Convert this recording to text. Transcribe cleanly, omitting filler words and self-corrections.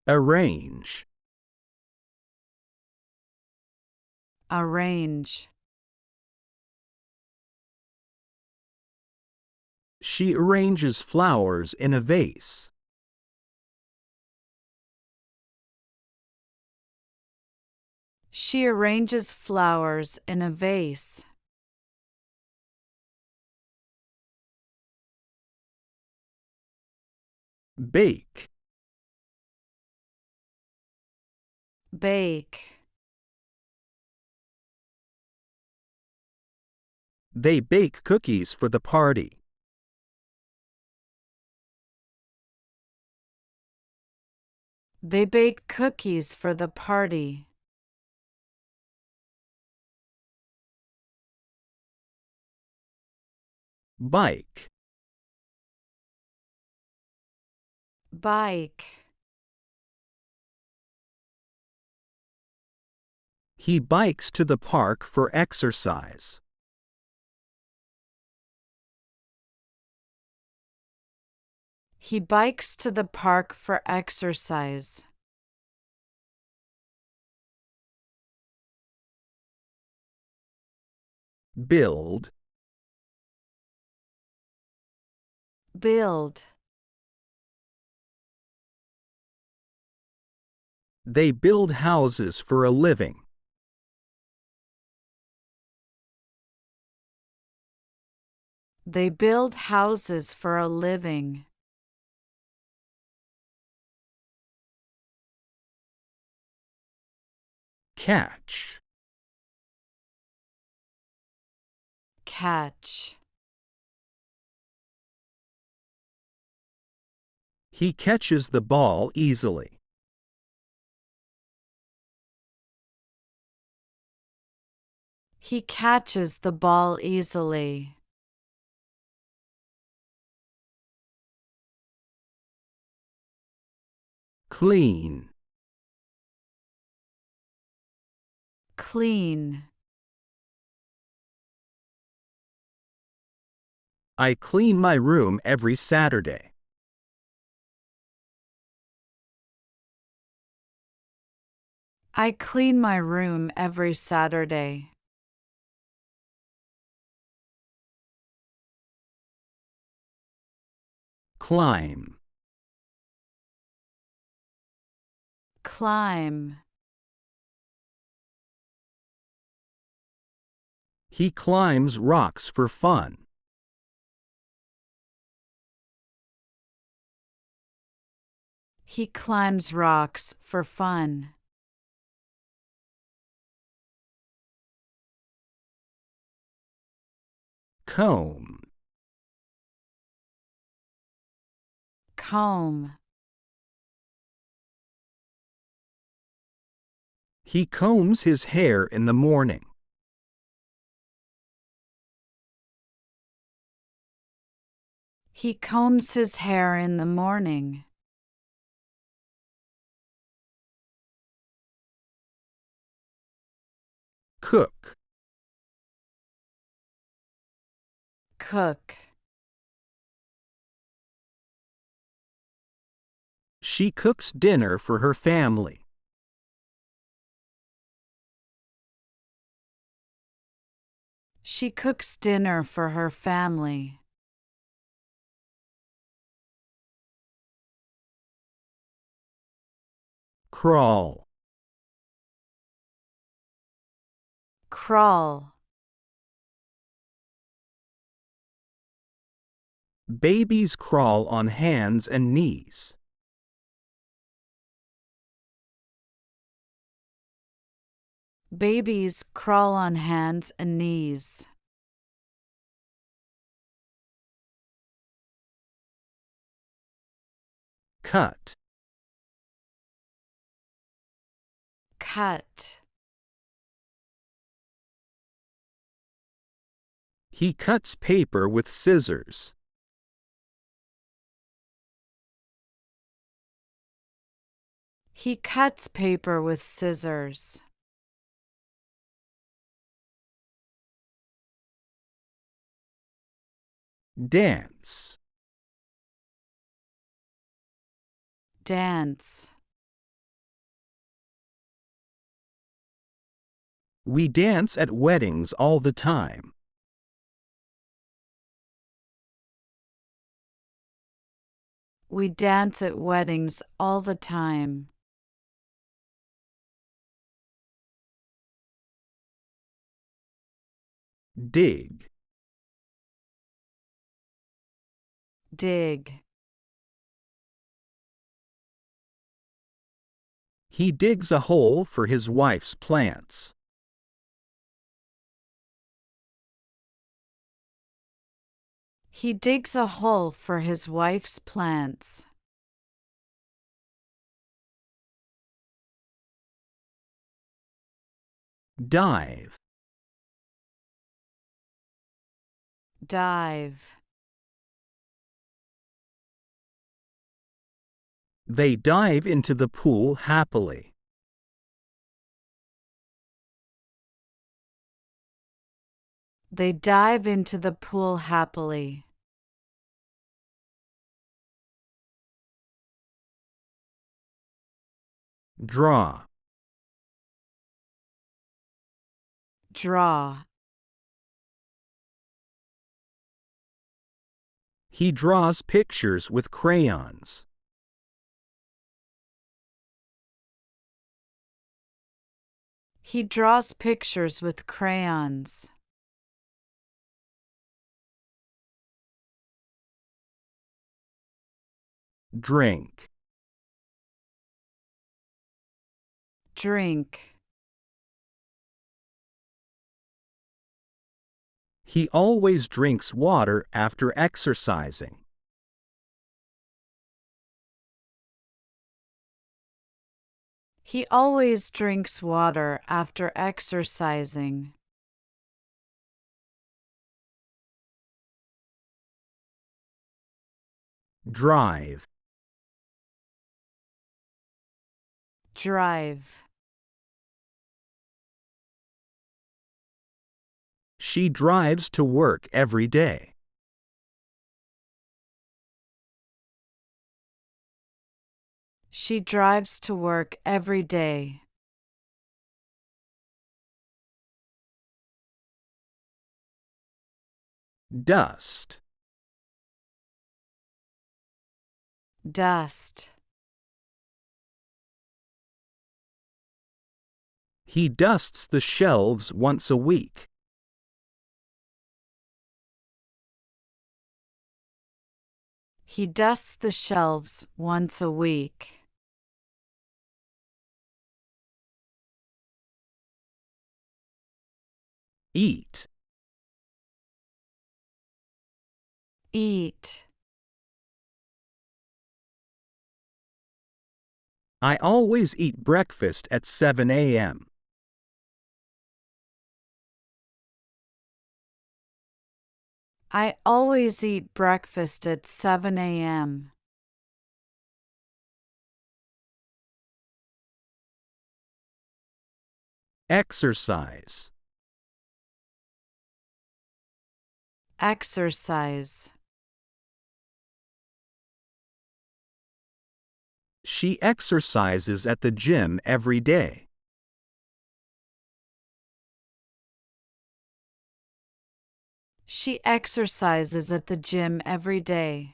Arrange. Arrange. She arranges flowers in a vase. She arranges flowers in a vase. Bake. Bake. They bake cookies for the party. They bake cookies for the party. Bike. Bike. He bikes to the park for exercise. He bikes to the park for exercise. Build. Build. They build houses for a living. They build houses for a living. Catch. Catch. He catches the ball easily. He catches the ball easily. Clean. Clean. I clean my room every Saturday. I clean my room every Saturday. Climb. Climb. He climbs rocks for fun. He climbs rocks for fun. Comb. Comb. He combs his hair in the morning. He combs his hair in the morning. Cook. Cook. She cooks dinner for her family. She cooks dinner for her family. Crawl. Crawl. Babies crawl on hands and knees. Babies crawl on hands and knees. Cut. Cut. He cuts paper with scissors. He cuts paper with scissors. Dance. Dance. We dance at weddings all the time. We dance at weddings all the time. Dig. Dig. He digs a hole for his wife's plants. He digs a hole for his wife's plants. Dive. Dive. They dive into the pool happily. They dive into the pool happily. Draw. Draw. He draws pictures with crayons. He draws pictures with crayons. Drink. Drink. He always drinks water after exercising. He always drinks water after exercising. Drive. Drive. She drives to work every day. She drives to work every day. Dust. Dust. He dusts the shelves once a week. He dusts the shelves once a week. Eat. Eat. I always eat breakfast at 7 a.m. I always eat breakfast at 7 a.m. Exercise. Exercise. She exercises at the gym every day. She exercises at the gym every day.